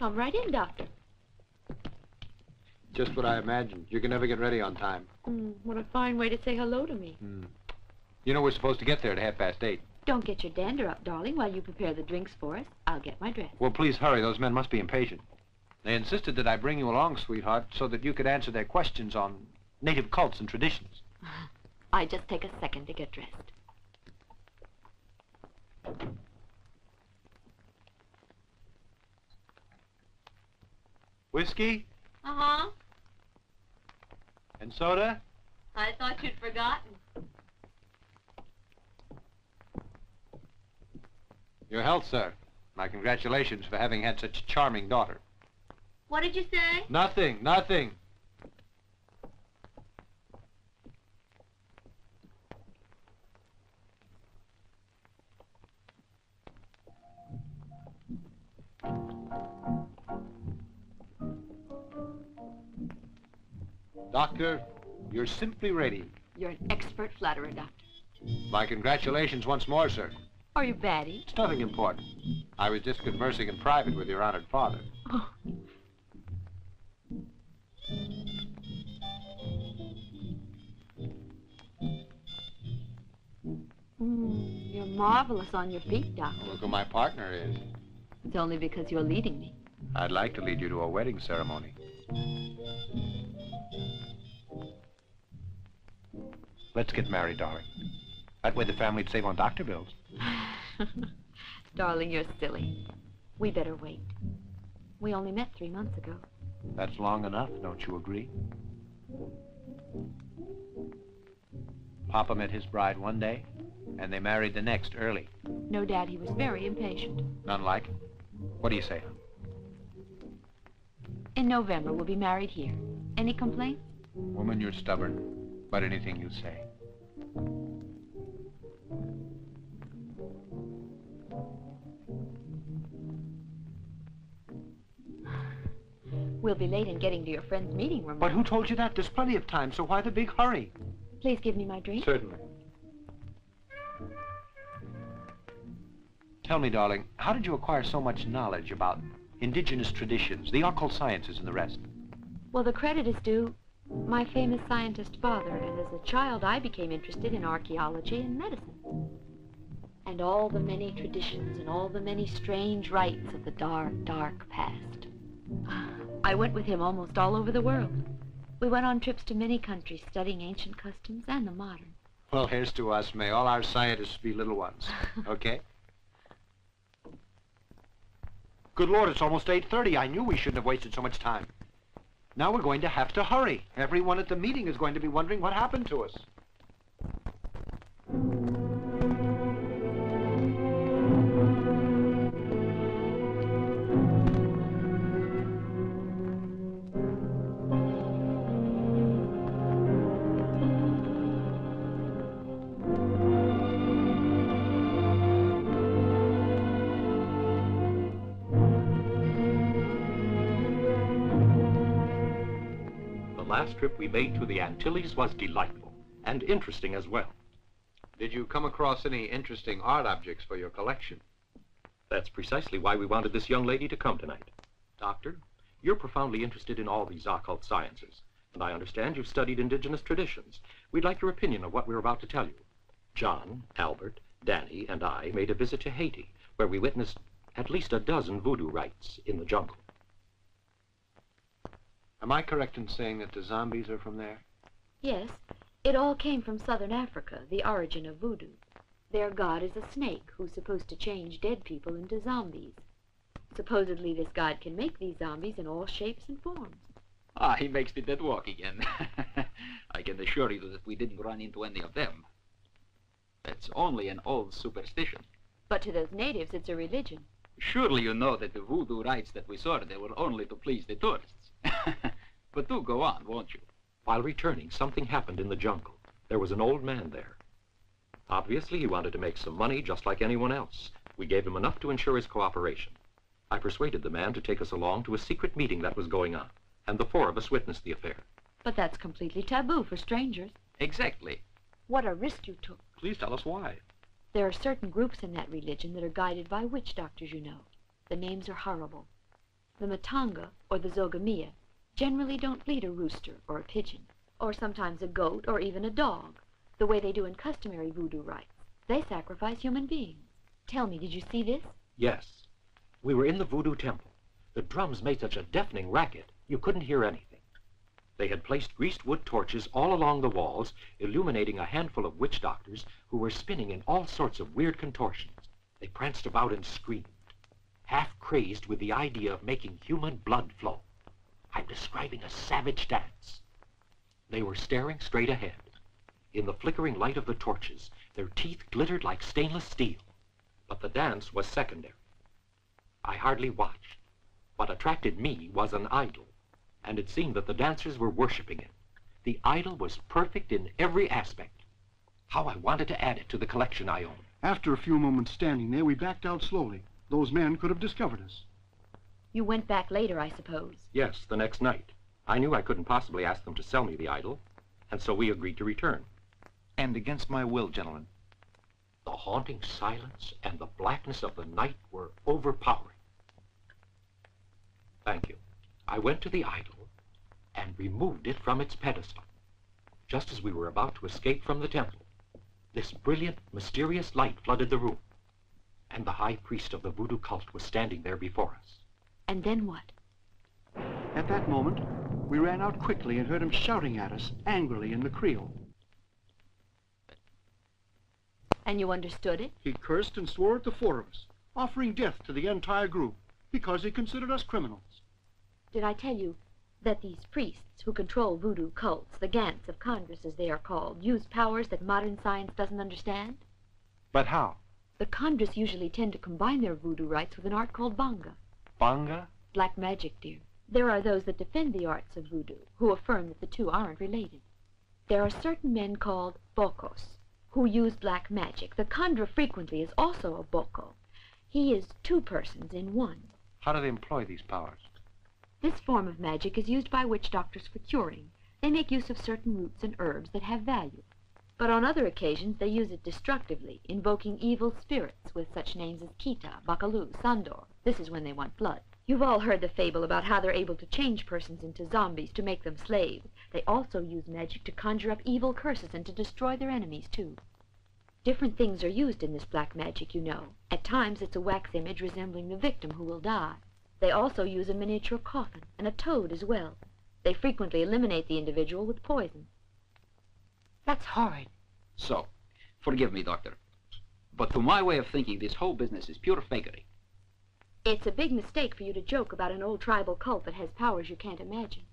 Come right in, Doctor. Just what I imagined. You can never get ready on time. What a fine way to say hello to me. You know we're supposed to get there at 8:30. Don't get your dander up, darling, while you prepare the drinks for us. I'll get my dress. Well, please hurry. Those men must be impatient. They insisted that I bring you along, sweetheart, so that you could answer their questions on native cults and traditions. I just take a second to get dressed. Whiskey? Uh-huh. And soda? I thought you'd forgotten. Your health, sir. My congratulations for having had such a charming daughter. What did you say? Nothing, nothing. Doctor, you're simply radiant. You're an expert flatterer, Doctor. My congratulations once more, sir. Are you batty? It's nothing important. I was just conversing in private with your honored father. Oh. You're marvelous on your feet, Doctor. Look who my partner is. It's only because you're leading me. I'd like to lead you to a wedding ceremony. Let's get married, darling. That way the family'd save on doctor bills. Darling, you're silly. We better wait. We only met 3 months ago. That's long enough, don't you agree? Papa met his bride one day, and they married the next early. No doubt he was very impatient. None like it. What do you say, hon? In November, we'll be married here. Any complaints? Woman, you're stubborn, but anything you say. We'll be late in getting to your friend's meeting room. But who told you that? There's plenty of time, so why the big hurry? Please give me my drink. Certainly. Tell me, darling, how did you acquire so much knowledge about indigenous traditions, the occult sciences, and the rest? Well, the credit is due my famous scientist father, and as a child I became interested in archaeology and medicine. And all the many traditions and all the many strange rites of the dark, dark past. I went with him almost all over the world. We went on trips to many countries, studying ancient customs and the modern. Well, here's to us. May all our scientists be little ones. Okay? Good Lord, it's almost 8:30. I knew we shouldn't have wasted so much time. Now we're going to have to hurry. Everyone at the meeting is going to be wondering what happened to us. The last trip we made to the Antilles was delightful and interesting as well. Did you come across any interesting art objects for your collection? That's precisely why we wanted this young lady to come tonight. Doctor, you're profoundly interested in all these occult sciences, and I understand you've studied indigenous traditions. We'd like your opinion of what we're about to tell you. John, Albert, Danny, and I made a visit to Haiti, where we witnessed at least a dozen voodoo rites in the jungle. Am I correct in saying that the zombies are from there? Yes, it all came from southern Africa, the origin of voodoo. Their god is a snake who's supposed to change dead people into zombies. Supposedly this god can make these zombies in all shapes and forms. Ah, he makes the dead walk again. I can assure you that we didn't run into any of them. That's only an old superstition. But to those natives, it's a religion. Surely you know that the voodoo rites that we saw there were only to please the tourists. But do go on, won't you? While returning, something happened in the jungle. There was an old man there. Obviously, he wanted to make some money just like anyone else. We gave him enough to ensure his cooperation. I persuaded the man to take us along to a secret meeting that was going on, and the 4 of us witnessed the affair. But that's completely taboo for strangers. Exactly. What a risk you took. Please tell us why. There are certain groups in that religion that are guided by witch doctors, you know. The names are horrible. The matanga, or the zogamia, generally don't bleed a rooster or a pigeon, or sometimes a goat or even a dog, the way they do in customary voodoo rites. They sacrifice human beings. Tell me, did you see this? Yes. We were in the voodoo temple. The drums made such a deafening racket, you couldn't hear anything. They had placed greased wood torches all along the walls, illuminating a handful of witch doctors who were spinning in all sorts of weird contortions. They pranced about and screamed, half crazed with the idea of making human blood flow. I'm describing a savage dance. They were staring straight ahead. In the flickering light of the torches, their teeth glittered like stainless steel. But the dance was secondary. I hardly watched. What attracted me was an idol, and it seemed that the dancers were worshiping it. The idol was perfect in every aspect. How I wanted to add it to the collection I own. After a few moments standing there, we backed out slowly. Those men could have discovered us. You went back later, I suppose. Yes, the next night. I knew I couldn't possibly ask them to sell me the idol, and so we agreed to return. And against my will, gentlemen. The haunting silence and the blackness of the night were overpowering. Thank you. I went to the idol and removed it from its pedestal. Just as we were about to escape from the temple, this brilliant, mysterious light flooded the room, and the high priest of the voodoo cult was standing there before us. And then what? At that moment, we ran out quickly and heard him shouting at us angrily in the Creole. And you understood it? He cursed and swore at the four of us, offering death to the entire group because he considered us criminals. Did I tell you that these priests who control voodoo cults, the Gants of Congress as they are called, use powers that modern science doesn't understand? But how? The Congress usually tend to combine their voodoo rites with an art called banga. Banga? Black magic, dear. There are those that defend the arts of voodoo, who affirm that the two aren't related. There are certain men called bocos, who use black magic. The Khandra frequently is also a boko. He is two persons in one. How do they employ these powers? This form of magic is used by witch doctors for curing. They make use of certain roots and herbs that have value. But on other occasions, they use it destructively, invoking evil spirits with such names as Kita, Bakalu, Sandor. This is when they want blood. You've all heard the fable about how they're able to change persons into zombies to make them slaves. They also use magic to conjure up evil curses and to destroy their enemies, too. Different things are used in this black magic, you know. At times, it's a wax image resembling the victim who will die. They also use a miniature coffin and a toad as well. They frequently eliminate the individual with poison. That's horrid. So, forgive me, Doctor, but to my way of thinking, this whole business is pure fakery. It's a big mistake for you to joke about an old tribal cult that has powers you can't imagine.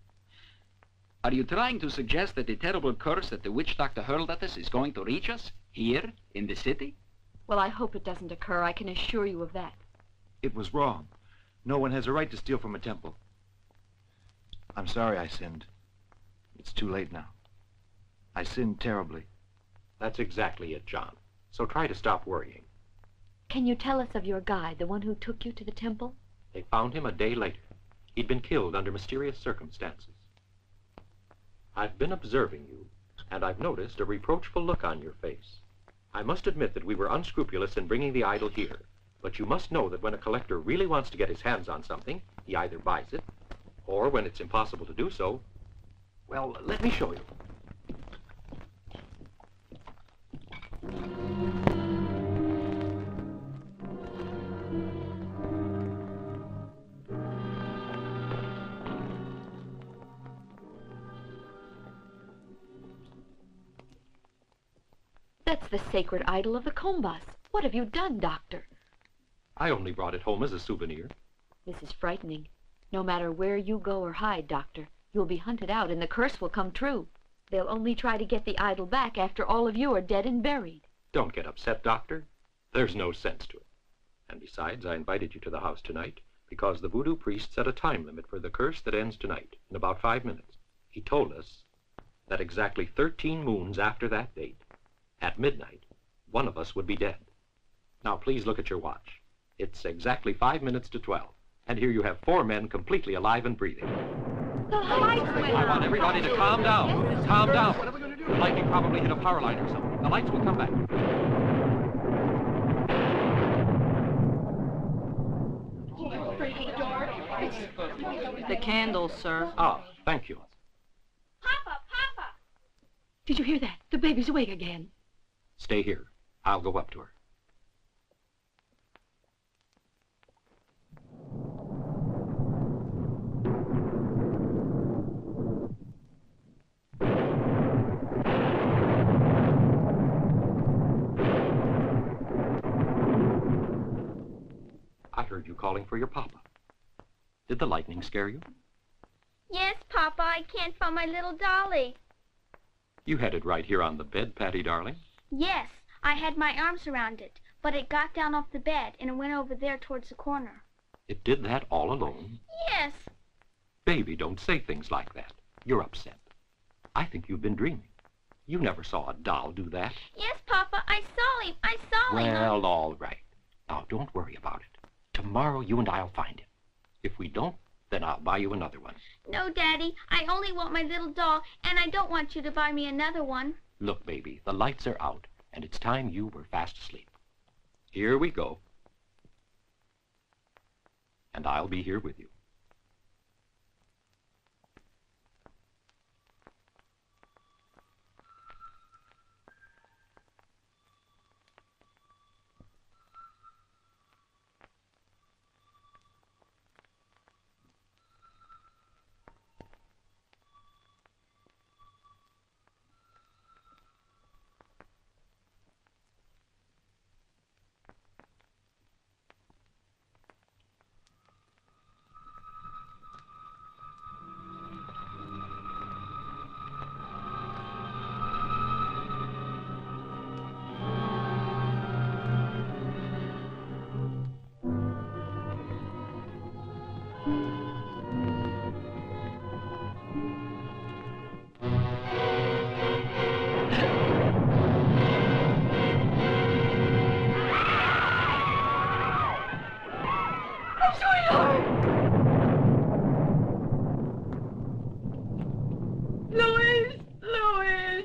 Are you trying to suggest that the terrible curse that the witch doctor hurled at us is going to reach us, here, in the city? Well, I hope it doesn't occur. I can assure you of that. It was wrong. No one has a right to steal from a temple. I'm sorry I sinned. It's too late now. I sinned terribly. That's exactly it, John. So try to stop worrying. Can you tell us of your guide, the one who took you to the temple? They found him a day later. He'd been killed under mysterious circumstances. I've been observing you, and I've noticed a reproachful look on your face. I must admit that we were unscrupulous in bringing the idol here, but you must know that when a collector really wants to get his hands on something, he either buys it, or when it's impossible to do so, well, let me show you. That's the sacred idol of the Combas. What have you done, Doctor? I only brought it home as a souvenir. This is frightening. No matter where you go or hide, Doctor, you'll be hunted out and the curse will come true. They'll only try to get the idol back after all of you are dead and buried. Don't get upset, Doctor. There's no sense to it. And besides, I invited you to the house tonight because the voodoo priest set a time limit for the curse that ends tonight, in about 5 minutes. He told us that exactly 13 moons after that date, at midnight, one of us would be dead. Now, please look at your watch. It's exactly 5 minutes to 12. And here you have 4 men completely alive and breathing. The lights went I want out. everybody to calm down. Calm down. The lightning probably hit a power line or something. The lights will come back. The candles, sir. Ah, thank you. Papa, Papa! Did you hear that? The baby's awake again. Stay here. I'll go up to her. I heard you calling for your papa. Did the lightning scare you? Yes, Papa, I can't find my little dolly. You had it right here on the bed, Patty, darling. Yes, I had my arms around it, but it got down off the bed and it went over there towards the corner. It did that all alone? Yes. Baby, don't say things like that. You're upset. I think you've been dreaming. You never saw a doll do that. Yes, Papa, I saw him. I saw him. Well, all right. Now, don't worry about it. Tomorrow, you and I'll find him. If we don't, then I'll buy you another one. No, Daddy, I only want my little doll, and I don't want you to buy me another one. Look, baby, the lights are out, and it's time you were fast asleep. Here we go. And I'll be here with you.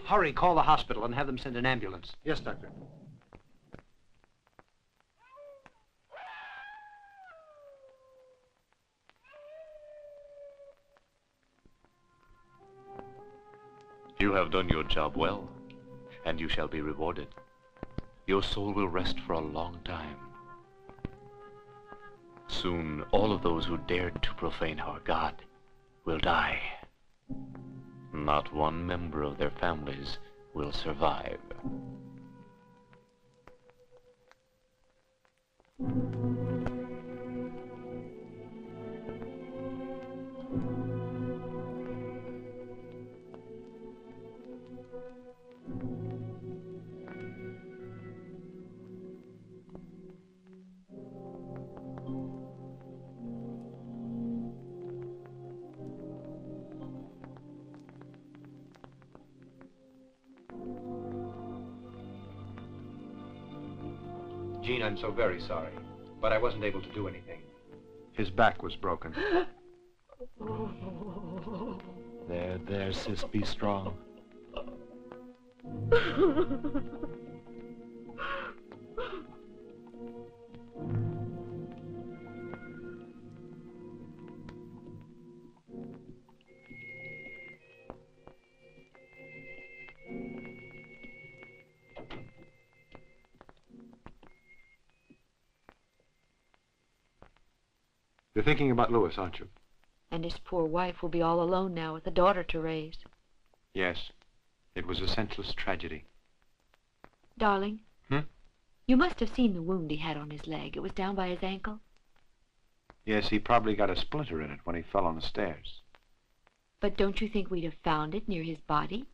Hurry, call the hospital and have them send an ambulance. Yes, Doctor. You have done your job well, and you shall be rewarded. Your soul will rest for a long time. Soon, all of those who dared to profane our God will die. Not one member of their families will survive. Gene, I'm so very sorry, but I wasn't able to do anything. His back was broken. There, sis, be strong. You're thinking about Louis, aren't you? And his poor wife will be all alone now with a daughter to raise. Yes. It was a senseless tragedy. Darling? Hmm? You must have seen the wound he had on his leg. It was down by his ankle. Yes, he probably got a splinter in it when he fell on the stairs. But don't you think we'd have found it near his body?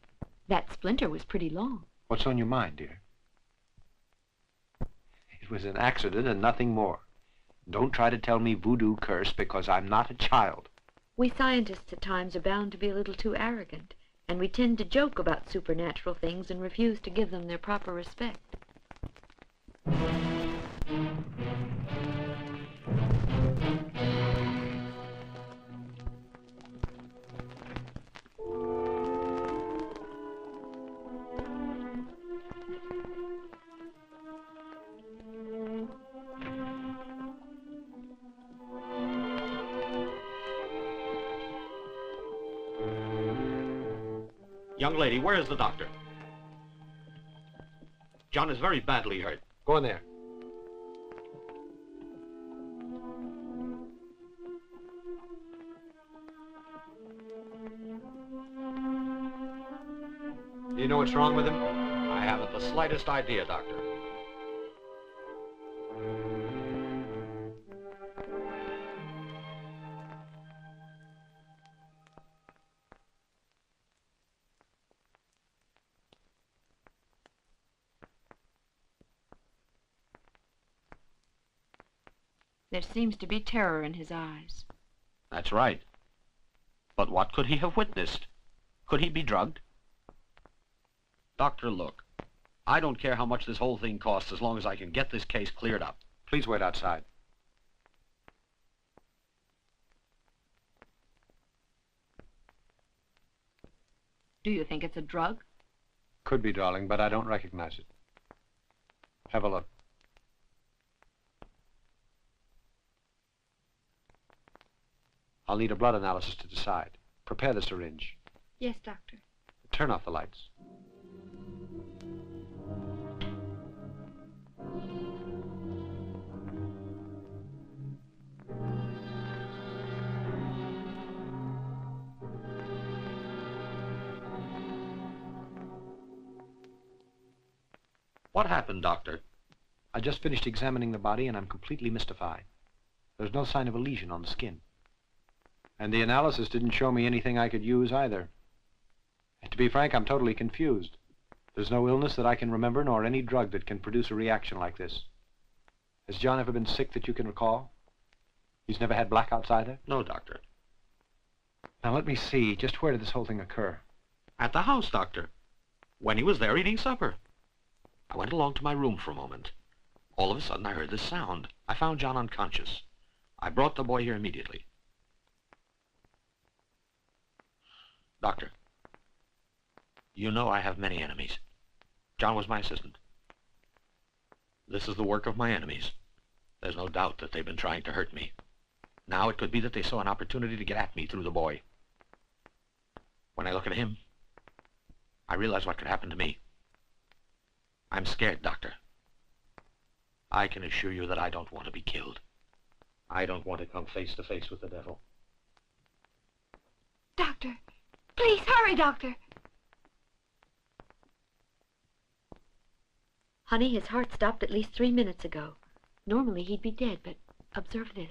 That splinter was pretty long. What's on your mind, dear? It was an accident and nothing more. Don't try to tell me voodoo curse, because I'm not a child. We scientists at times are bound to be a little too arrogant, and we tend to joke about supernatural things and refuse to give them their proper respect. Young lady, where is the doctor? John is very badly hurt. Go in there. Do you know what's wrong with him? I haven't the slightest idea, Doctor. There seems to be terror in his eyes. That's right. But what could he have witnessed? Could he be drugged? Doctor, look. I don't care how much this whole thing costs as long as I can get this case cleared up. Please wait outside. Do you think it's a drug? Could be, darling, but I don't recognize it. Have a look. I'll need a blood analysis to decide. Prepare the syringe. Yes, Doctor. Turn off the lights. What happened, Doctor? I just finished examining the body and I'm completely mystified. There's no sign of a lesion on the skin. And the analysis didn't show me anything I could use either. And to be frank, I'm totally confused. There's no illness that I can remember, nor any drug that can produce a reaction like this. Has John ever been sick that you can recall? He's never had blackouts either? No, Doctor. Now let me see, just where did this whole thing occur? At the house, Doctor. When he was there eating supper. I went along to my room for a moment. All of a sudden I heard this sound. I found John unconscious. I brought the boy here immediately. Doctor, you know I have many enemies. John was my assistant. This is the work of my enemies. There's no doubt that they've been trying to hurt me. Now it could be that they saw an opportunity to get at me through the boy. When I look at him, I realize what could happen to me. I'm scared, Doctor. I can assure you that I don't want to be killed. I don't want to come face to face with the devil. Doctor! Please, hurry, Doctor! Honey, his heart stopped at least 3 minutes ago. Normally he'd be dead, but observe this.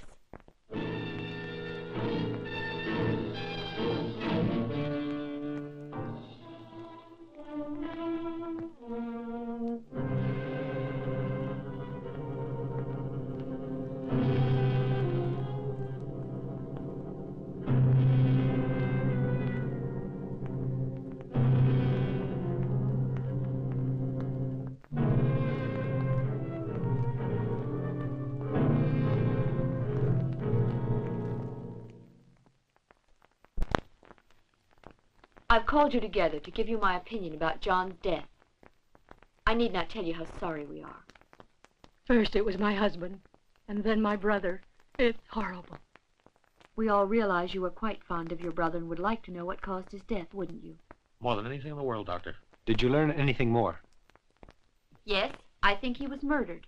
I've called you together to give you my opinion about John's death. I need not tell you how sorry we are. First it was my husband, and then my brother. It's horrible. We all realize you were quite fond of your brother and would like to know what caused his death, wouldn't you? More than anything in the world, Doctor. Did you learn anything more? Yes, I think he was murdered.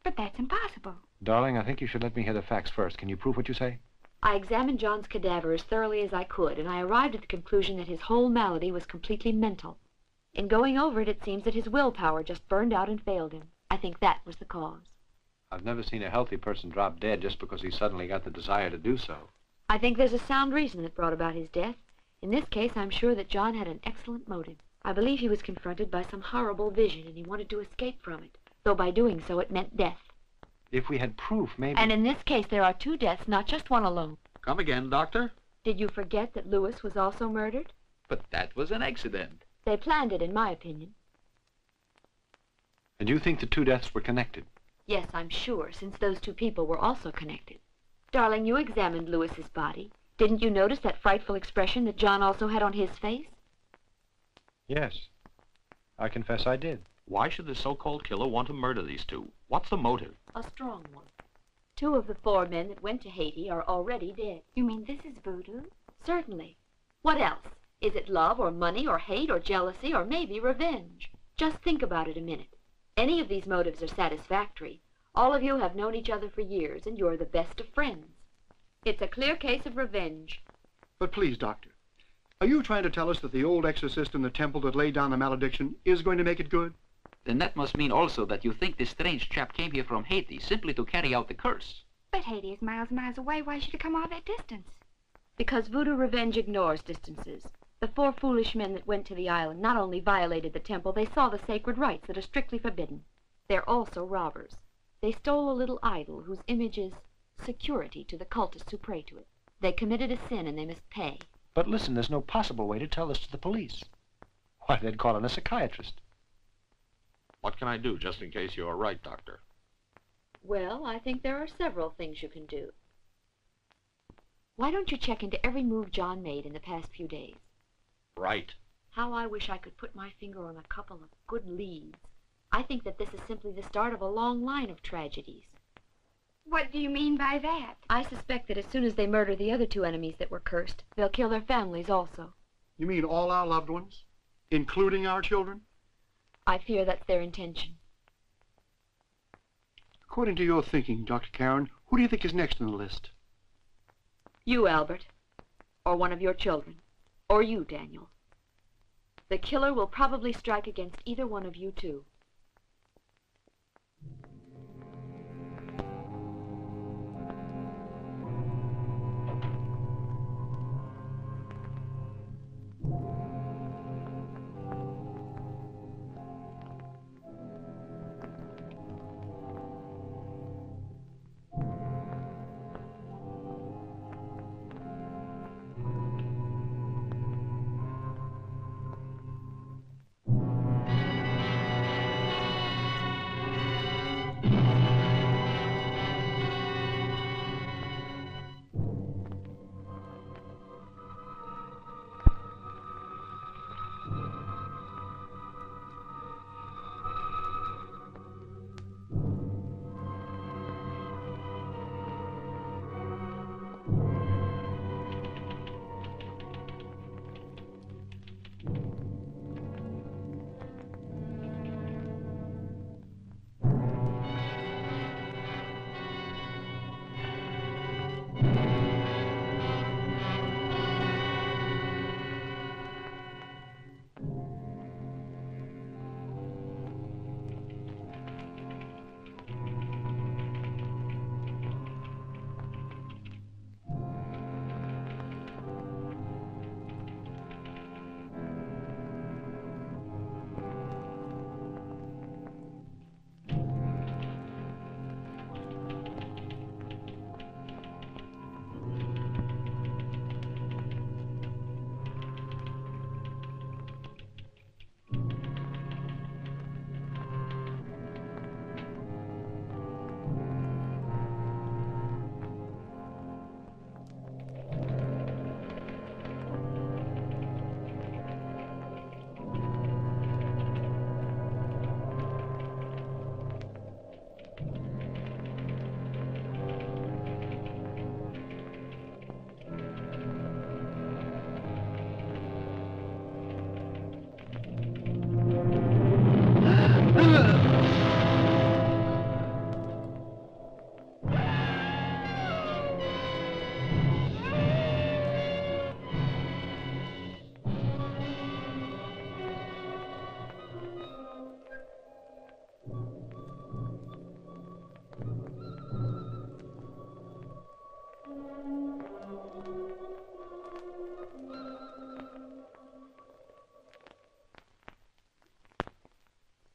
But that's impossible. Darling, I think you should let me hear the facts first. Can you prove what you say? I examined John's cadaver as thoroughly as I could, and I arrived at the conclusion that his whole malady was completely mental. In going over it, it seems that his willpower just burned out and failed him. I think that was the cause. I've never seen a healthy person drop dead just because he suddenly got the desire to do so. I think there's a sound reason that brought about his death. In this case, I'm sure that John had an excellent motive. I believe he was confronted by some horrible vision, and he wanted to escape from it, though by doing so it meant death. If we had proof, maybe... And in this case, there are 2 deaths, not just one alone. Come again, Doctor? Did you forget that Lewis was also murdered? But that was an accident. They planned it, in my opinion. And you think the 2 deaths were connected? Yes, I'm sure, since those 2 people were also connected. Darling, you examined Lewis's body. Didn't you notice that frightful expression that John also had on his face? Yes. I confess I did. Why should the so-called killer want to murder these 2? What's the motive? A strong one. 2 of the 4 men that went to Haiti are already dead. You mean this is voodoo? Certainly. What else? Is it love or money or hate or jealousy or maybe revenge? Just think about it a minute. Any of these motives are satisfactory. All of you have known each other for years, and you're the best of friends. It's a clear case of revenge. But please, Doctor, are you trying to tell us that the old exorcist in the temple that laid down the malediction is going to make it good? Then that must mean also that you think this strange chap came here from Haiti simply to carry out the curse. But Haiti is miles and miles away. Why should he come all that distance? Because voodoo revenge ignores distances. The 4 foolish men that went to the island not only violated the temple, they saw the sacred rites that are strictly forbidden. They're also robbers. They stole a little idol whose image is security to the cultists who pray to it. They committed a sin and they must pay. But listen, there's no possible way to tell this to the police. Why, they'd call in a psychiatrist. What can I do, just in case you're right, Doctor? Well, I think there are several things you can do. Why don't you check into every move John made in the past few days? Right. How I wish I could put my finger on a couple of good leads. I think that this is simply the start of a long line of tragedies. What do you mean by that? I suspect that as soon as they murder the other 2 enemies that were cursed, they'll kill their families also. You mean all our loved ones, including our children? I fear that's their intention. According to your thinking, Dr. Karen, who do you think is next on the list? You, Albert. Or one of your children. Or you, Daniel. The killer will probably strike against either one of you, too.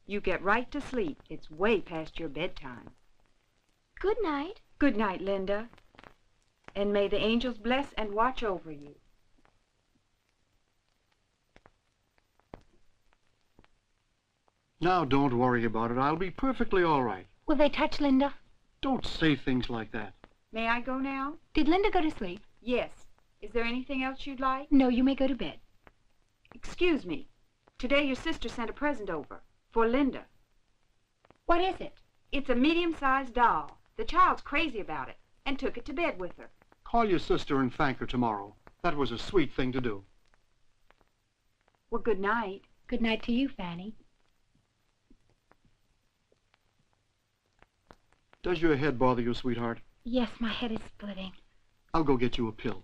You get right to sleep. It's way past your bedtime. Good night. Good night, Linda. And may the angels bless and watch over you. Now, don't worry about it. I'll be perfectly all right. Will they touch Linda? Don't say things like that. May I go now? Did Linda go to sleep? Yes. Is there anything else you'd like? No, you may go to bed. Excuse me. Today your sister sent a present over. For Linda. What is it? It's a medium-sized doll. The child's crazy about it and took it to bed with her. Call your sister and thank her tomorrow. That was a sweet thing to do. Well, good night. Good night to you, Fanny. Does your head bother you, sweetheart? Yes, my head is splitting. I'll go get you a pill.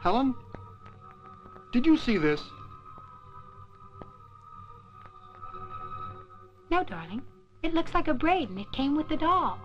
Helen? Did you see this? No, darling. It looks like a braid, and it came with the doll.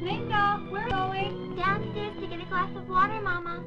Linda, where are you going? Downstairs to get a glass of water, Mama.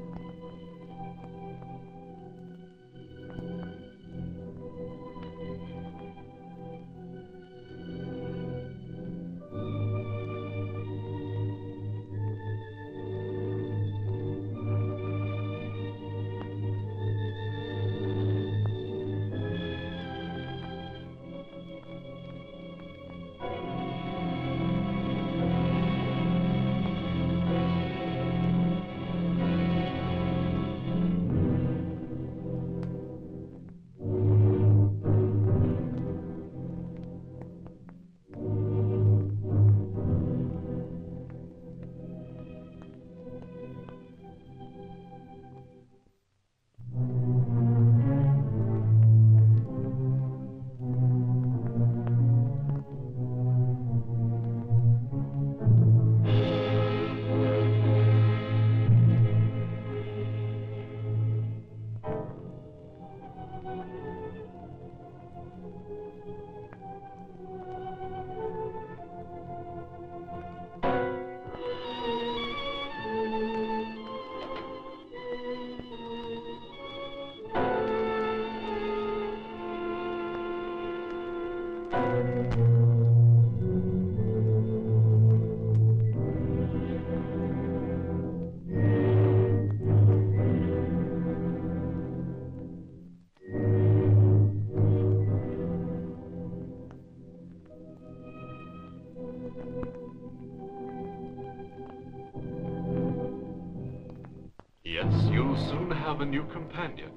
Yes, you'll soon have a new companion.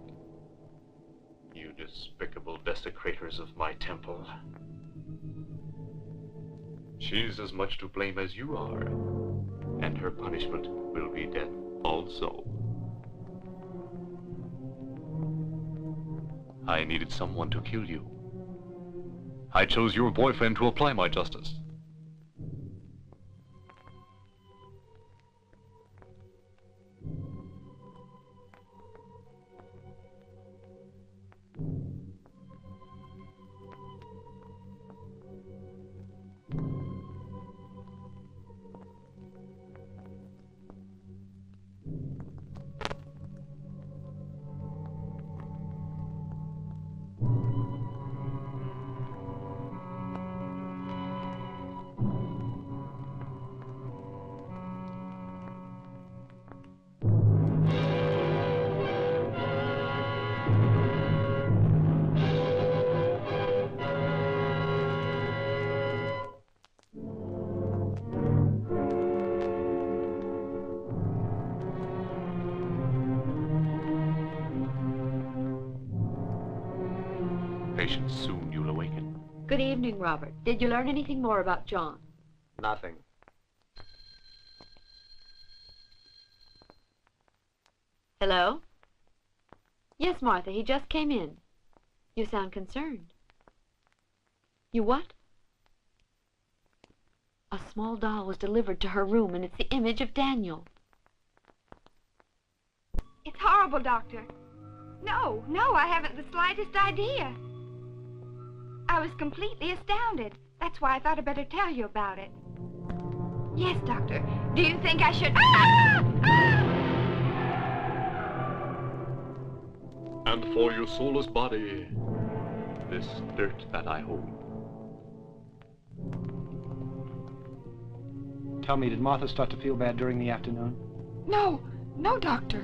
You despicable desecrators of my temple. She's as much to blame as you are, and her punishment will be death also. I needed someone to kill you. I chose your boyfriend to apply my justice. Patience, soon you'll awaken. Good evening, Robert. Did you learn anything more about John? Nothing. Hello? Yes, Martha, he just came in. You sound concerned. You what? A small doll was delivered to her room, and it's the image of Daniel. It's horrible, Doctor. No, I haven't the slightest idea. I was completely astounded. That's why I thought I'd better tell you about it. Yes, Doctor. Do you think I should... Ah! And for your soulless body, this dirt that I hold. Tell me, did Martha start to feel bad during the afternoon? No, Doctor.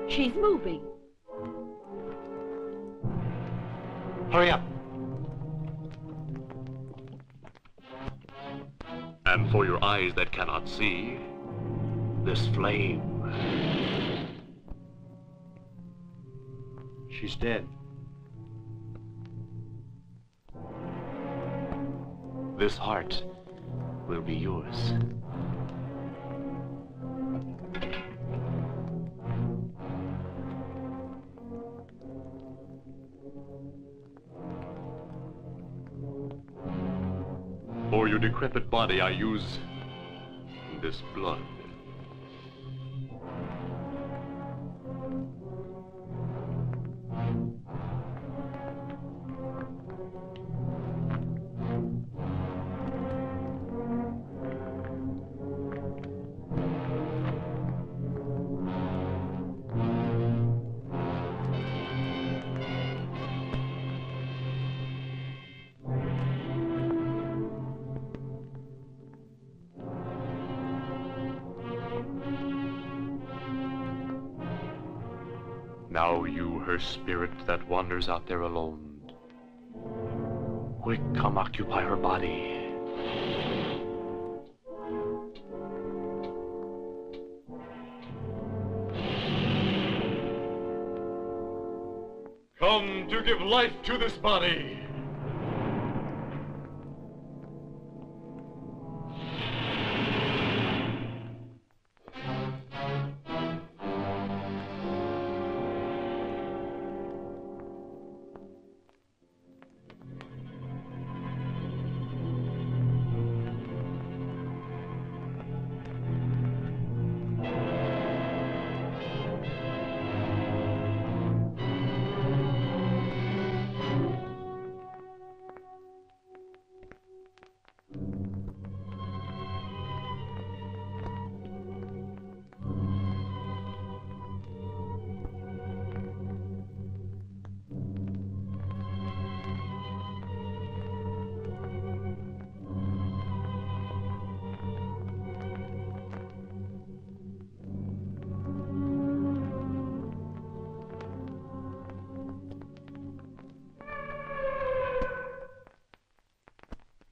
She's moving. Hurry up. And for your eyes that cannot see, this flame. She's dead. This heart will be yours. For your decrepit body, I use this blood. Now you, her spirit that wanders out there alone, quick, come occupy her body. Come to give life to this body.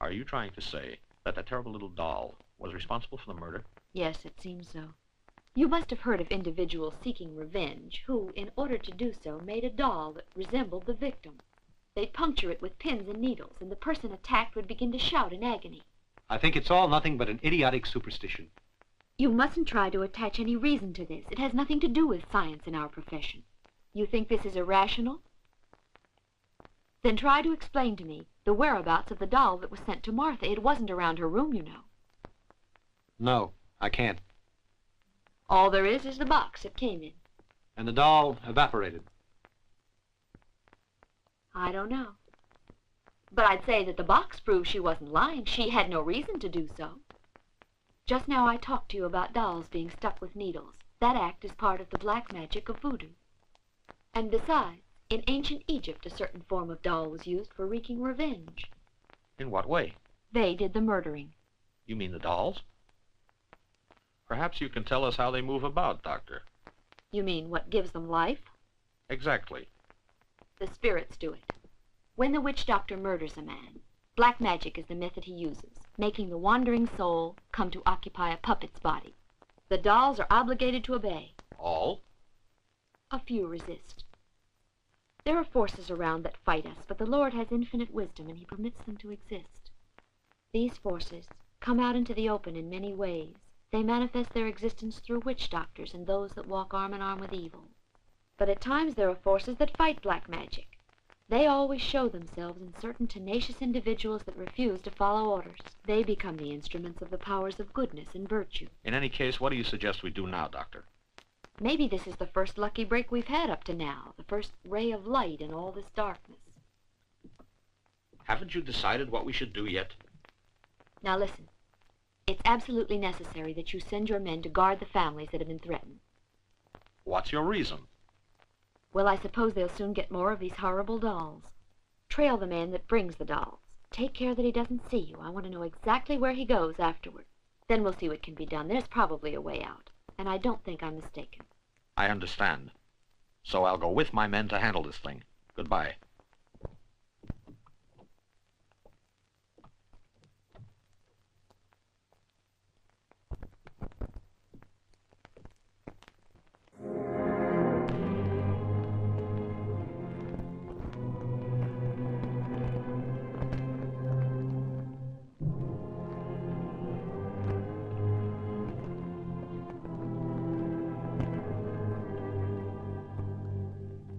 Are you trying to say that that terrible little doll was responsible for the murder? Yes, it seems so. You must have heard of individuals seeking revenge who, in order to do so, made a doll that resembled the victim. They'd puncture it with pins and needles, and the person attacked would begin to shout in agony. I think it's all nothing but an idiotic superstition. You mustn't try to attach any reason to this. It has nothing to do with science in our profession. You think this is irrational? Then try to explain to me the whereabouts of the doll that was sent to Martha. It wasn't around her room, you know. No, I can't. All there is the box it came in. And the doll evaporated. I don't know. But I'd say that the box proves she wasn't lying. She had no reason to do so. Just now I talked to you about dolls being stuck with needles. That act is part of the black magic of voodoo. And besides, in ancient Egypt, a certain form of doll was used for wreaking revenge. In what way? They did the murdering. You mean the dolls? Perhaps you can tell us how they move about, Doctor. You mean what gives them life? Exactly. The spirits do it. When the witch doctor murders a man, black magic is the method he uses, making the wandering soul come to occupy a puppet's body. The dolls are obligated to obey. All? A few resist. There are forces around that fight us, but the Lord has infinite wisdom, and he permits them to exist. These forces come out into the open in many ways. They manifest their existence through witch doctors and those that walk arm in arm with evil. But at times there are forces that fight black magic. They always show themselves in certain tenacious individuals that refuse to follow orders. They become the instruments of the powers of goodness and virtue. In any case, what do you suggest we do now, Doctor? Maybe this is the first lucky break we've had up to now, the first ray of light in all this darkness. Haven't you decided what we should do yet? Now listen. It's absolutely necessary that you send your men to guard the families that have been threatened. What's your reason? Well, I suppose they'll soon get more of these horrible dolls. Trail the man that brings the dolls. Take care that he doesn't see you. I want to know exactly where he goes afterward. Then we'll see what can be done. There's probably a way out, and I don't think I'm mistaken. I understand. So I'll go with my men to handle this thing. Goodbye.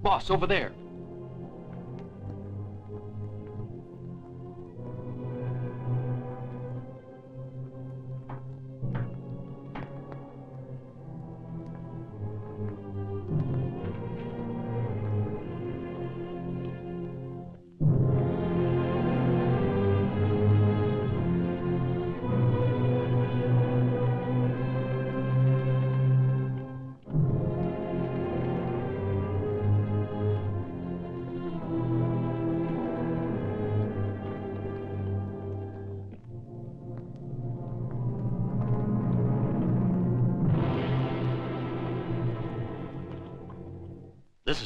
Boss, over there.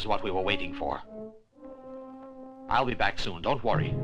what we were waiting for. I'll be back soon, don't worry.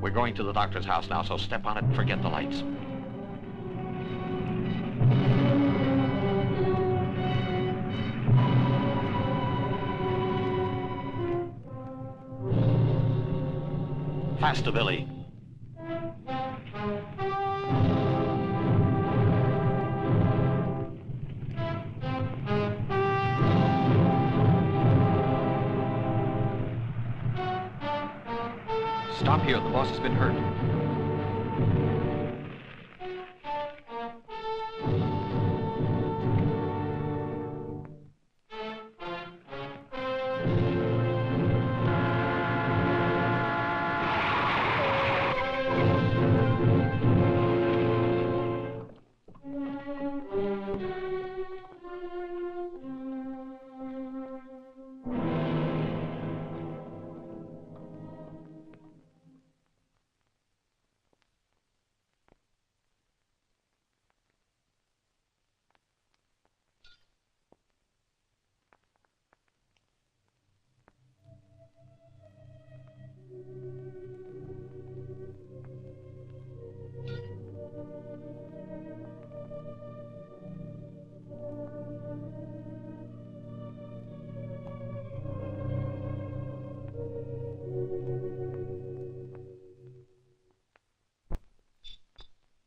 We're going to the doctor's house now, so step on it and forget the lights. Faster, Billy. Stop here. The boss has been hurt.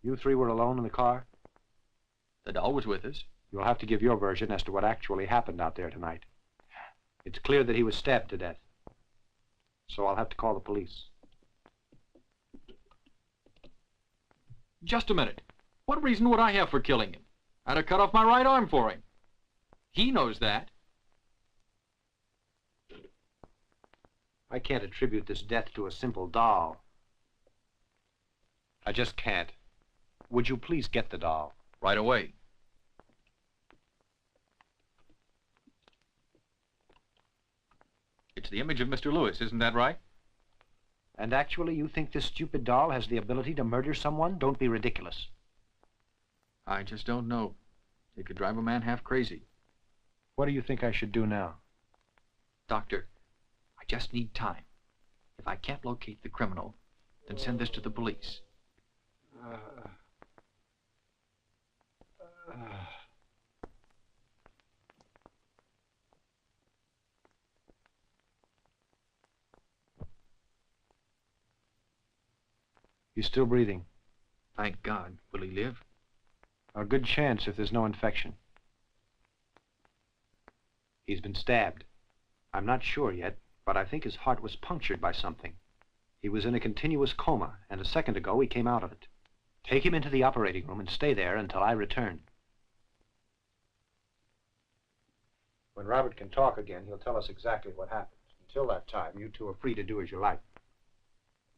You three were alone in the car? The doll was with us. You'll have to give your version as to what actually happened out there tonight. It's clear that he was stabbed to death. So I'll have to call the police. Just a minute. What reason would I have for killing him? I'd have cut off my right arm for him. He knows that. I can't attribute this death to a simple doll. I just can't. Would you please get the doll? Right away. It's the image of Mr. Lewis, isn't that right? And actually, you think this stupid doll has the ability to murder someone? Don't be ridiculous. I just don't know. It could drive a man half crazy. What do you think I should do now? Doctor, I just need time. If I can't locate the criminal, then send this to the police. He's still breathing. Thank God. Will he live? A good chance if there's no infection. He's been stabbed. I'm not sure yet, but I think his heart was punctured by something. He was in a continuous coma, and a second ago he came out of it. Take him into the operating room and stay there until I return. When Robert can talk again, he'll tell us exactly what happened. Until that time, you two are free to do as you like.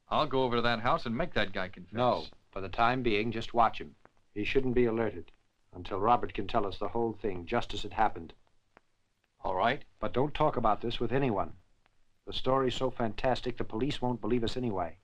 I'll go over to that house and make that guy confess. No, for the time being, just watch him. He shouldn't be alerted until Robert can tell us the whole thing, just as it happened. All right. But don't talk about this with anyone. The story's so fantastic, the police won't believe us anyway.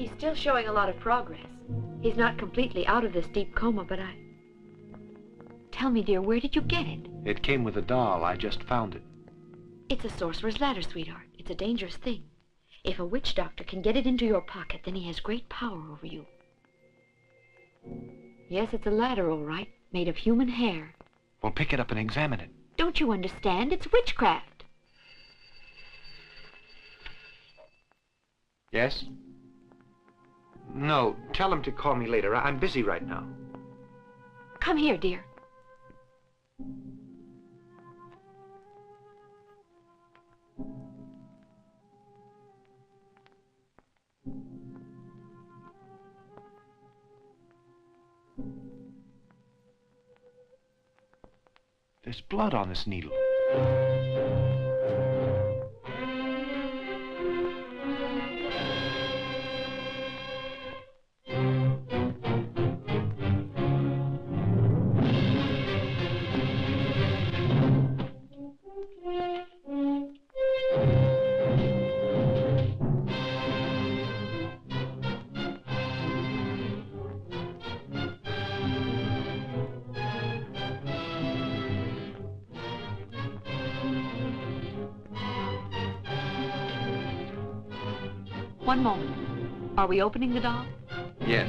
He's still showing a lot of progress. He's not completely out of this deep coma, but Tell me, dear, where did you get it? It came with a doll. I just found it. It's a sorcerer's ladder, sweetheart. It's a dangerous thing. If a witch doctor can get it into your pocket, then he has great power over you. Yes, it's a ladder, all right, made of human hair. Well, pick it up and examine it. Don't you understand? It's witchcraft. Yes? No, tell him to call me later. I'm busy right now. Come here, dear. There's blood on this needle. One moment. Are we opening the doll? Yes.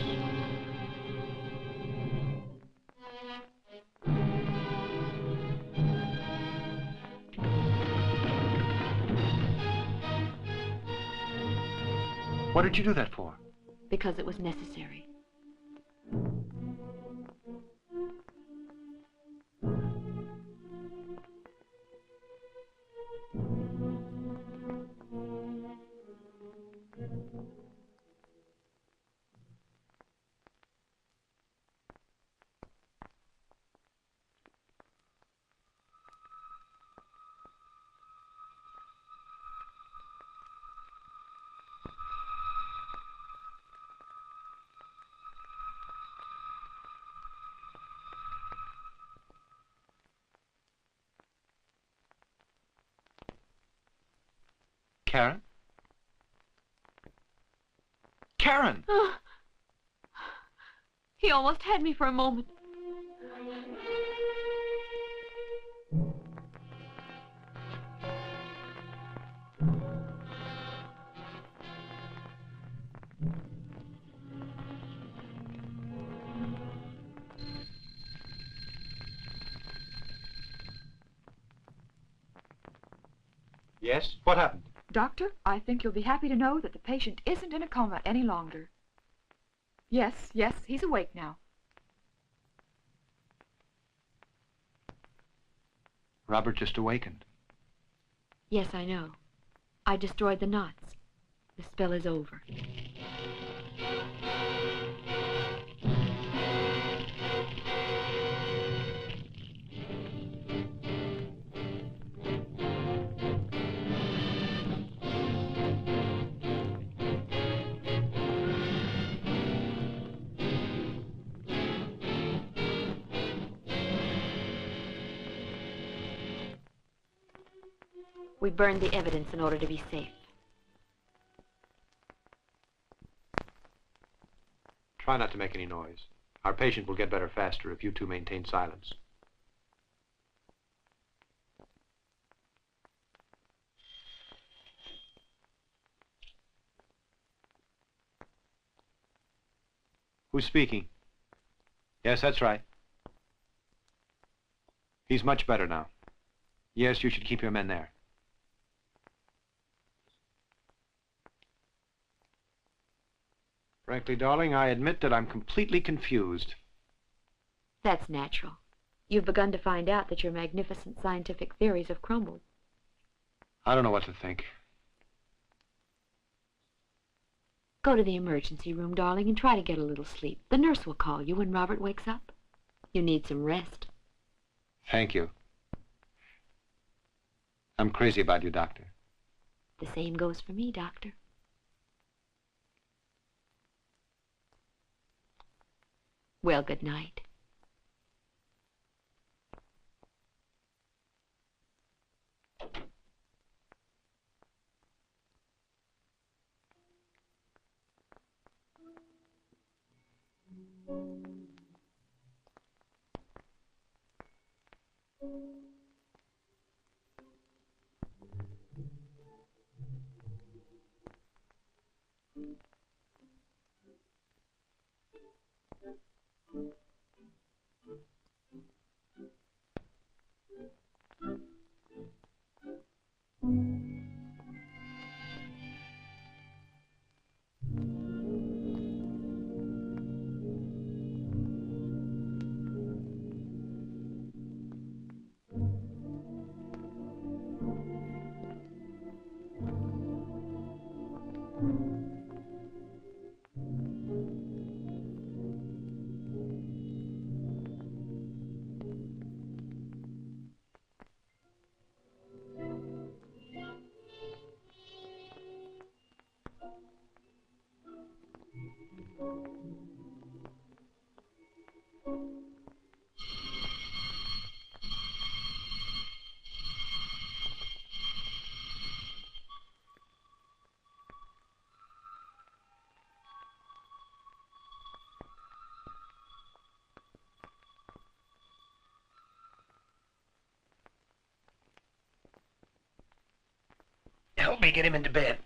What did you do that for? Because it was necessary. Karen? Karen! He almost had me for a moment. Yes? What happened? Doctor, I think you'll be happy to know that the patient isn't in a coma any longer. Yes, he's awake now. Robert just awakened. Yes, I know. I destroyed the knots. The spell is over. We burned the evidence in order to be safe. Try not to make any noise. Our patient will get better faster if you two maintain silence. Who's speaking? Yes, that's right. He's much better now. Yes, you should keep your men there. Frankly, darling, I admit that I'm completely confused. That's natural. You've begun to find out that your magnificent scientific theories have crumbled. I don't know what to think. Go to the emergency room, darling, and try to get a little sleep. The nurse will call you when Robert wakes up. You need some rest. Thank you. I'm crazy about you, Doctor. The same goes for me, Doctor. Well, good night. Help me get him into bed.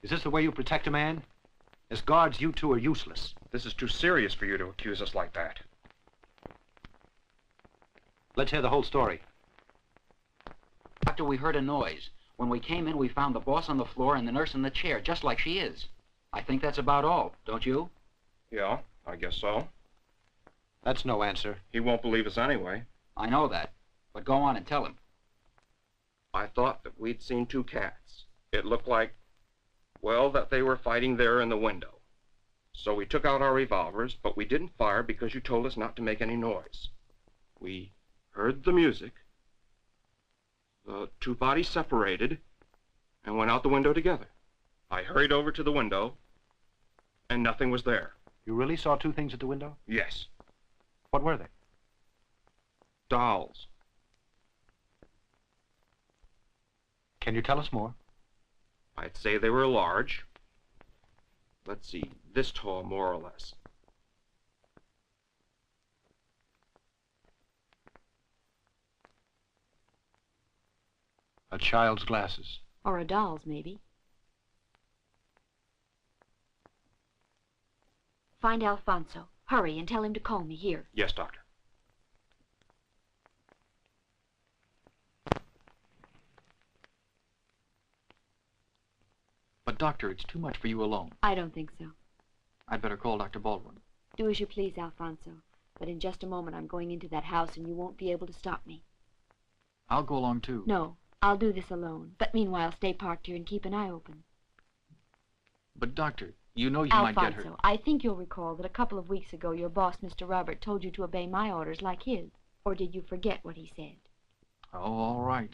Is this the way you protect a man? As guards, you two are useless. This is too serious for you to accuse us like that. Let's hear the whole story. Doctor, we heard a noise. When we came in, we found the boss on the floor and the nurse in the chair, just like she is. I think that's about all, don't you? Yeah, I guess so. That's no answer. He won't believe us anyway. I know that, but go on and tell him. I thought that we'd seen two cats. It looked like, well, that they were fighting there in the window. So we took out our revolvers, but we didn't fire because you told us not to make any noise. We heard the music. The two bodies separated and went out the window together. I hurried over to the window, and nothing was there. You really saw two things at the window? Yes. What were they? Dolls. Can you tell us more? I'd say they were large. Let's see, this tall, more or less. A child's glasses. Or a doll's, maybe. Find Alfonso. Hurry and tell him to call me here. Yes, Doctor. But, Doctor, it's too much for you alone. I don't think so. I'd better call Dr. Baldwin. Do as you please, Alfonso. But in just a moment I'm going into that house and you won't be able to stop me. I'll go along, too. No, I'll do this alone. But meanwhile, stay parked here and keep an eye open. But, Doctor, you know you Alfonso, might get hurt. I think you'll recall that a couple of weeks ago your boss, Mr. Robert, told you to obey my orders like his. Or did you forget what he said? Oh, all right.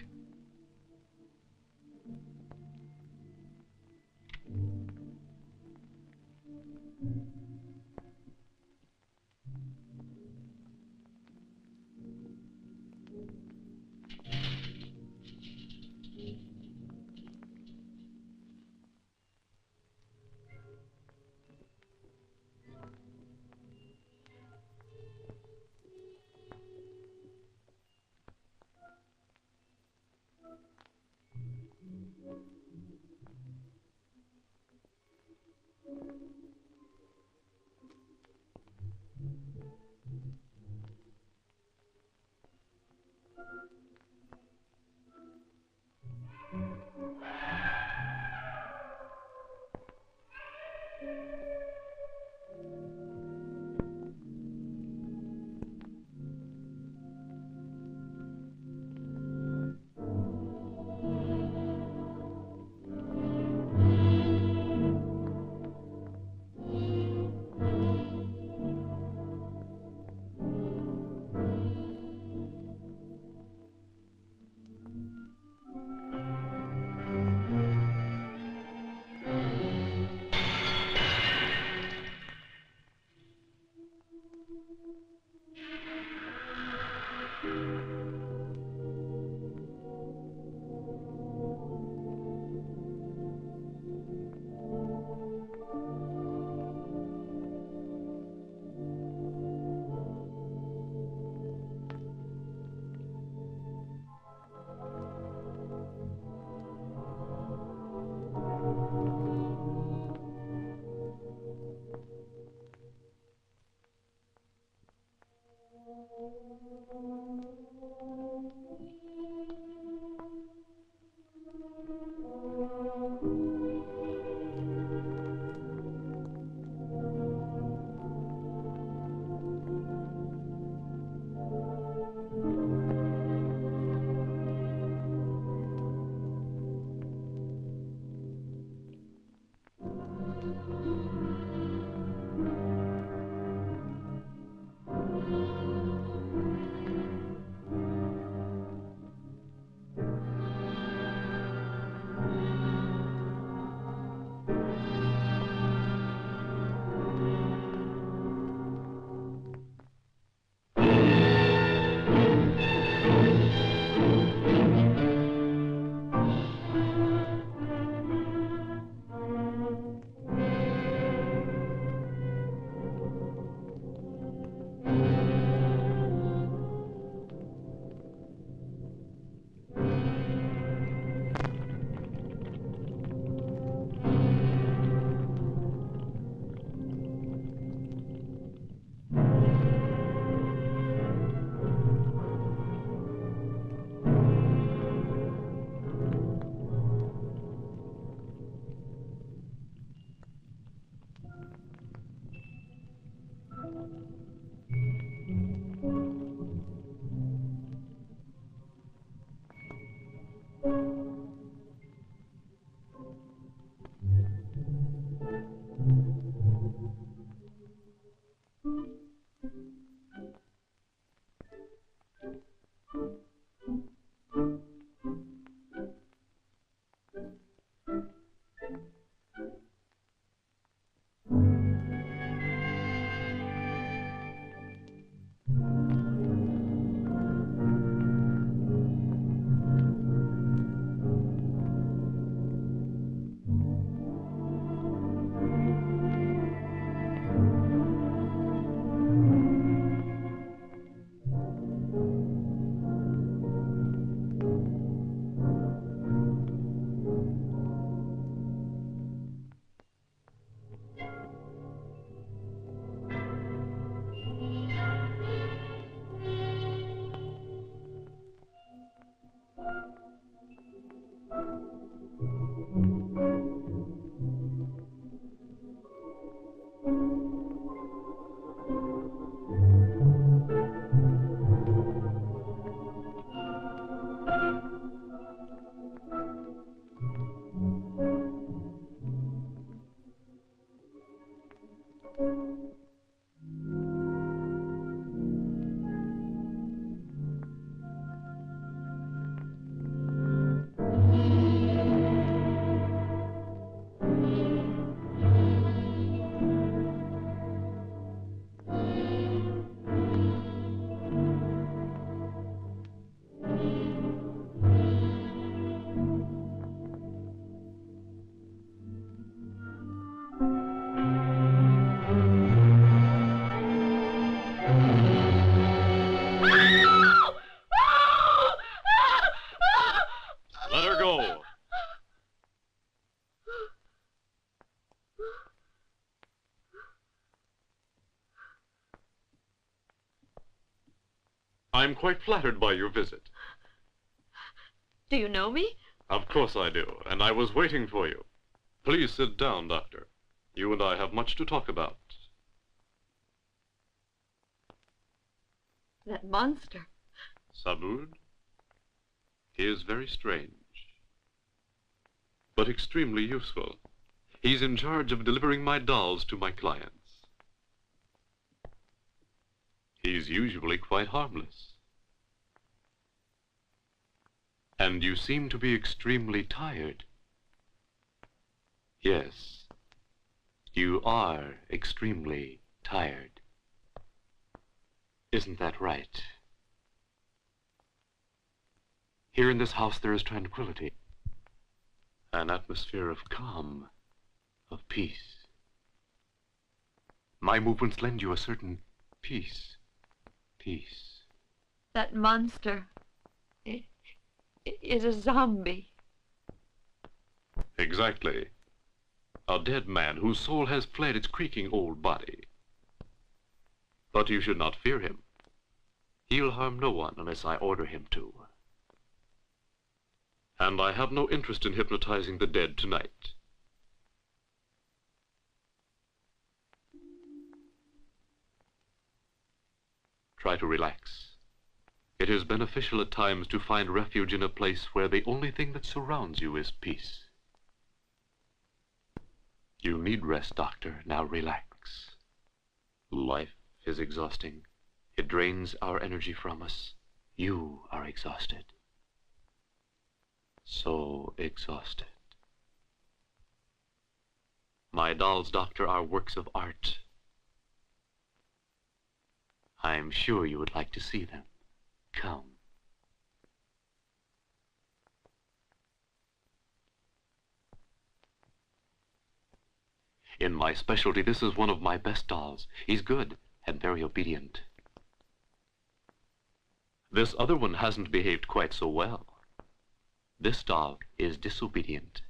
I'm quite flattered by your visit. Do you know me? Of course I do, and I was waiting for you. Please sit down, Doctor. You and I have much to talk about. That monster. Sabud? He is very strange, but extremely useful. He's in charge of delivering my dolls to my clients. He's usually quite harmless. And you seem to be extremely tired. Yes, you are extremely tired. Isn't that right? Here in this house there is tranquility, an atmosphere of calm, of peace. My movements lend you a certain peace. That monster is a zombie. Exactly. A dead man whose soul has fled its creaking old body. But you should not fear him. He'll harm no one unless I order him to. And I have no interest in hypnotizing the dead tonight. Try to relax. It is beneficial at times to find refuge in a place where the only thing that surrounds you is peace. You need rest, Doctor. Now relax. Life is exhausting. It drains our energy from us. You are exhausted. So exhausted. My dolls, Doctor, are works of art. I'm sure you would like to see them. Come. In my specialty, this is one of my best dolls. He's good and very obedient. This other one hasn't behaved quite so well. This doll is disobedient.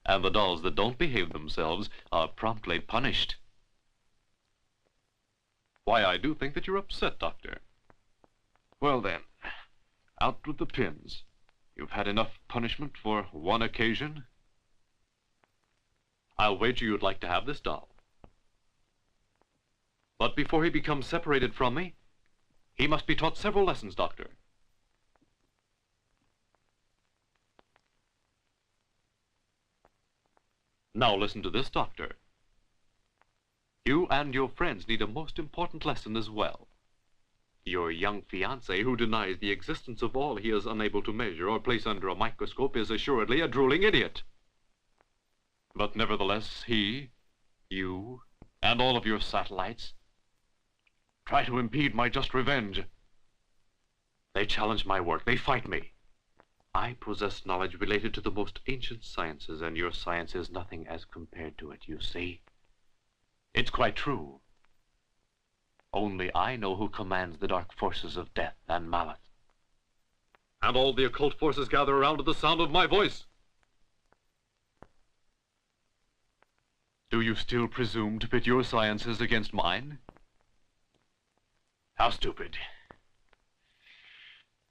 And the dolls that don't behave themselves are promptly punished. Why, I do think that you're upset, Doctor. Well then, out with the pins. You've had enough punishment for one occasion. I'll wager you'd like to have this doll. But before he becomes separated from me, he must be taught several lessons, Doctor. Now listen to this, Doctor. You and your friends need a most important lesson as well. Your young fiancé, who denies the existence of all he is unable to measure or place under a microscope, is assuredly a drooling idiot. But nevertheless, he, you, and all of your satellites try to impede my just revenge. They challenge my work. They fight me. I possess knowledge related to the most ancient sciences, and your science is nothing as compared to it, you see. It's quite true. Only I know who commands the dark forces of death and malice. And all the occult forces gather around at the sound of my voice. Do you still presume to pit your sciences against mine? How stupid.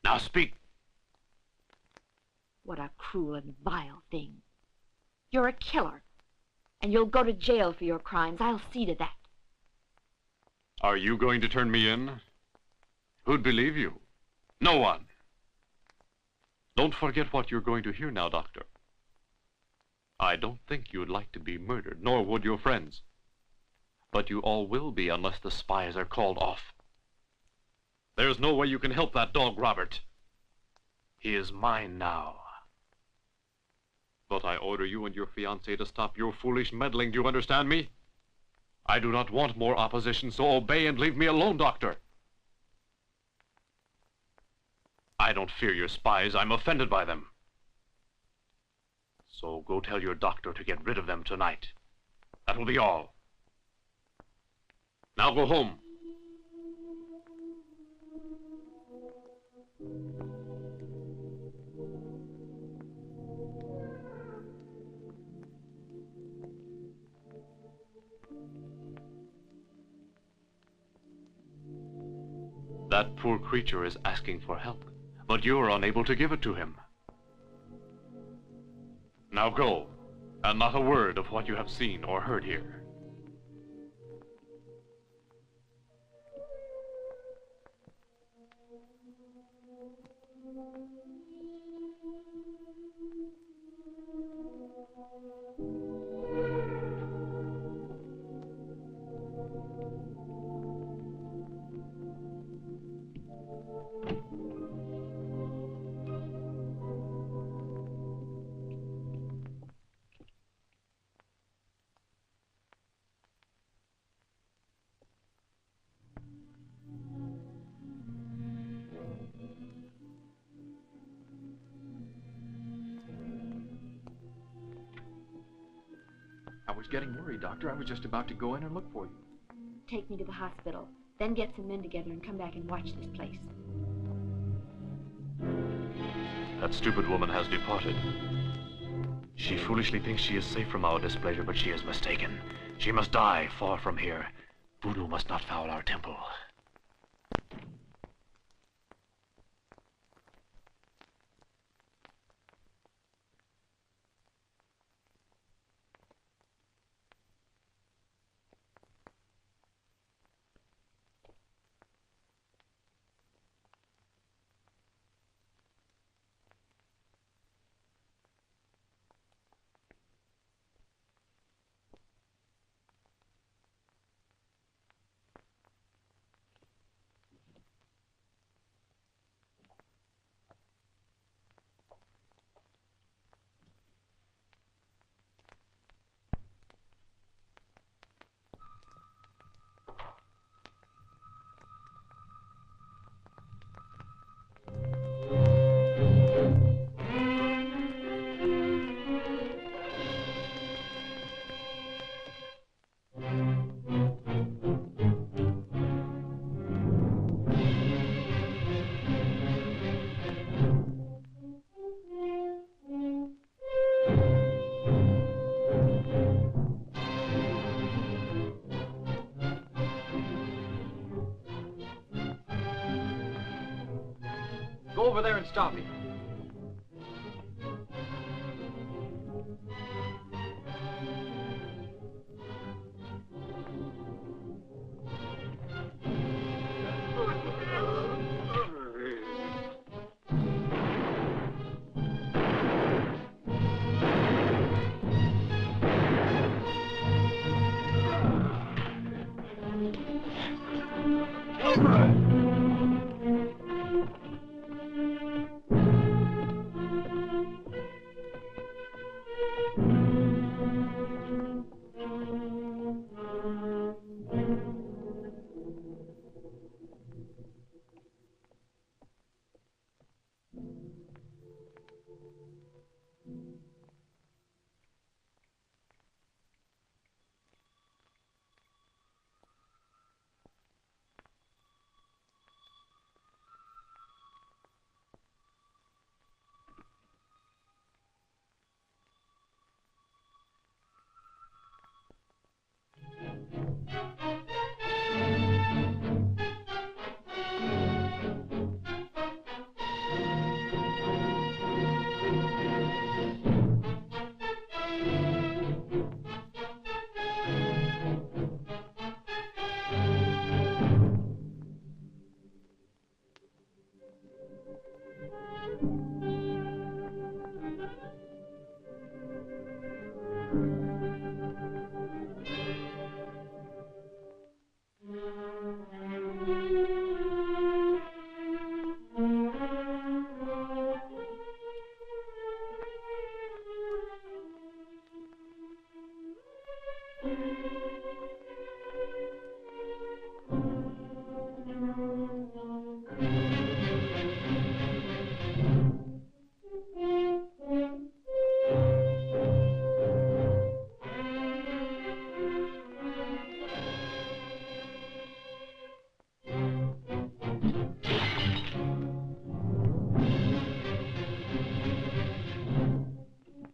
Now speak. What a cruel and vile thing. You're a killer, and you'll go to jail for your crimes. I'll see to that. Are you going to turn me in? Who'd believe you? No one. Don't forget what you're going to hear now, Doctor. I don't think you'd like to be murdered, nor would your friends. But you all will be unless the spies are called off. There's no way you can help that dog, Robert. He is mine now. But I order you and your fiancée to stop your foolish meddling. Do you understand me? I do not want more opposition, so obey and leave me alone, Doctor. I don't fear your spies. I'm offended by them. So go tell your doctor to get rid of them tonight. That will be all. Now go home. That poor creature is asking for help, but you're unable to give it to him. Now go, and not a word of what you have seen or heard here. I was getting worried, Doctor. I was just about to go in and look for you. Take me to the hospital, then get some men together and come back and watch this place. That stupid woman has departed. She foolishly thinks she is safe from our displeasure, but she is mistaken. She must die far from here. Voodoo must not foul our temple. Go over there and stop him.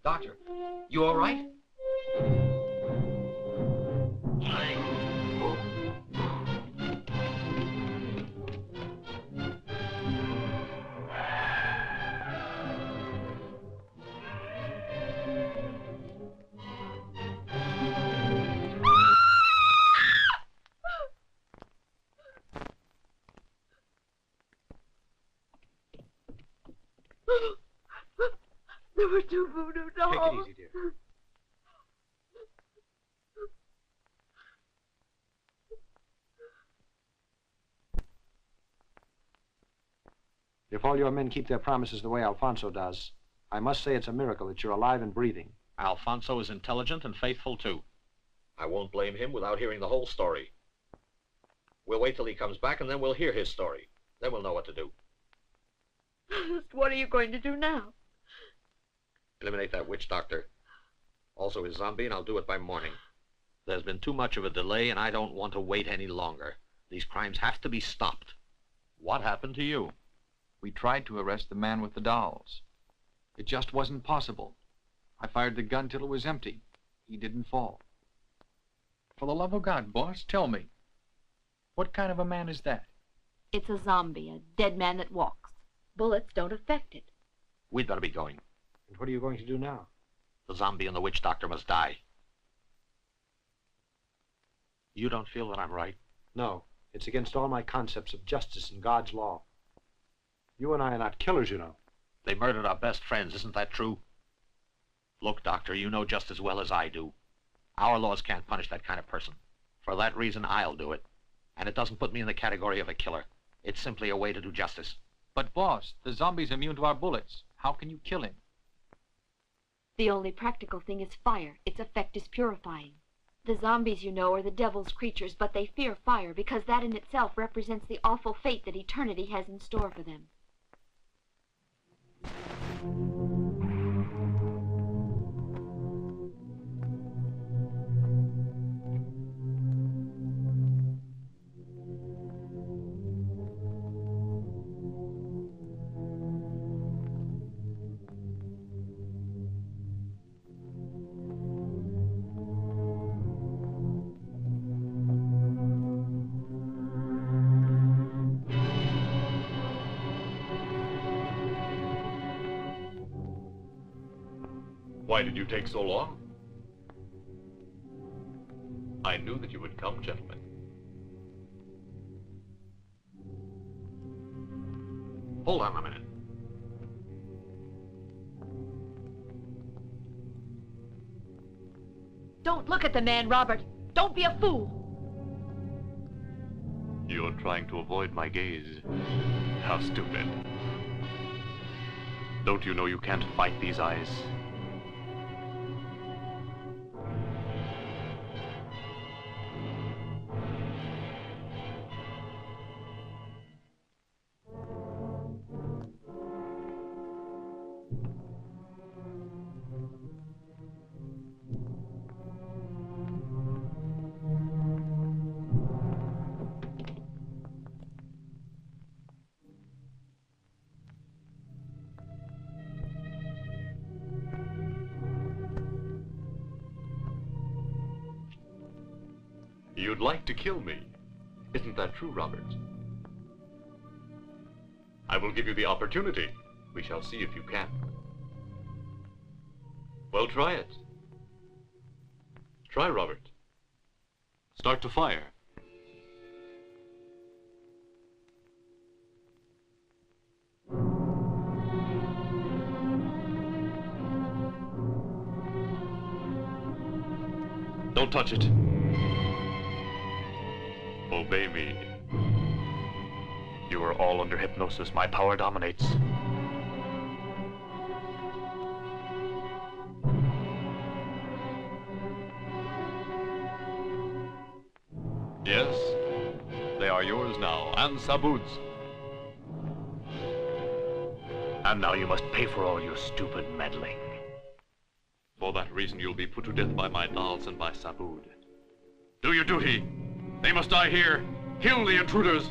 Doctor, you all right? There were two voodoo dolls. Take it easy, dear. If all your men keep their promises the way Alfonso does, I must say it's a miracle that you're alive and breathing. Alfonso is intelligent and faithful, too. I won't blame him without hearing the whole story. We'll wait till he comes back, and then we'll hear his story. Then we'll know what to do. What are you going to do now? Eliminate that witch doctor. Also his zombie, and I'll do it by morning. There's been too much of a delay, and I don't want to wait any longer. These crimes have to be stopped. What happened to you? We tried to arrest the man with the dolls. It just wasn't possible. I fired the gun till it was empty. He didn't fall. For the love of God, boss, tell me, what kind of a man is that? It's a zombie, a dead man that walks. Bullets don't affect it. We'd better be going. And what are you going to do now? The zombie and the witch doctor must die. You don't feel that I'm right? No. It's against all my concepts of justice and God's law. You and I are not killers, you know. They murdered our best friends, isn't that true? Look, Doctor, you know just as well as I do. Our laws can't punish that kind of person. For that reason, I'll do it. And it doesn't put me in the category of a killer. It's simply a way to do justice. But boss, the zombie's immune to our bullets. How can you kill him? The only practical thing is fire. Its effect is purifying. The zombies, you know, are the devil's creatures, but they fear fire because that in itself represents the awful fate that eternity has in store for them. Why did you take so long? I knew that you would come, gentlemen. Hold on a minute. Don't look at the man, Robert. Don't be a fool. You're trying to avoid my gaze. How stupid. Don't you know you can't fight these eyes? You'd like to kill me. Isn't that true, Robert? I will give you the opportunity. We shall see if you can. Well, try it. Try, Robert. Start to fire. Don't touch it. Obey me. You are all under hypnosis. My power dominates. Yes, they are yours now, and Saboud's. And now you must pay for all your stupid meddling. For that reason, you'll be put to death by my dolls and by Saboud. Do your duty. They must die here. Kill the intruders.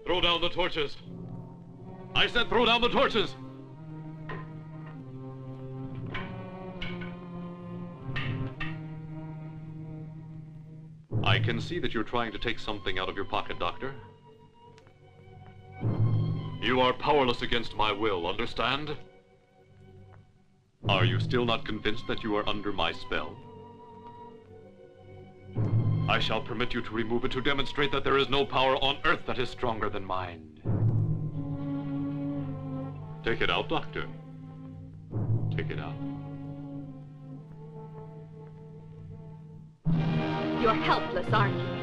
Throw down the torches. I said throw down the torches. I can see that you're trying to take something out of your pocket, Doctor. You are powerless against my will, understand? Are you still not convinced that you are under my spell? I shall permit you to remove it to demonstrate that there is no power on earth that is stronger than mine. Take it out, Doctor. Take it out. You're helpless, aren't you?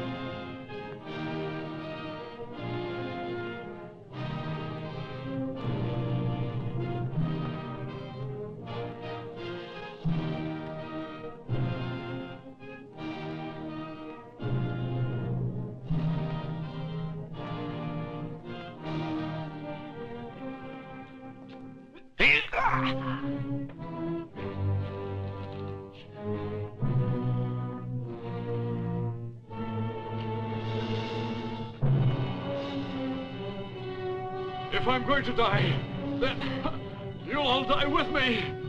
If I'm going to die, then you'll all die with me.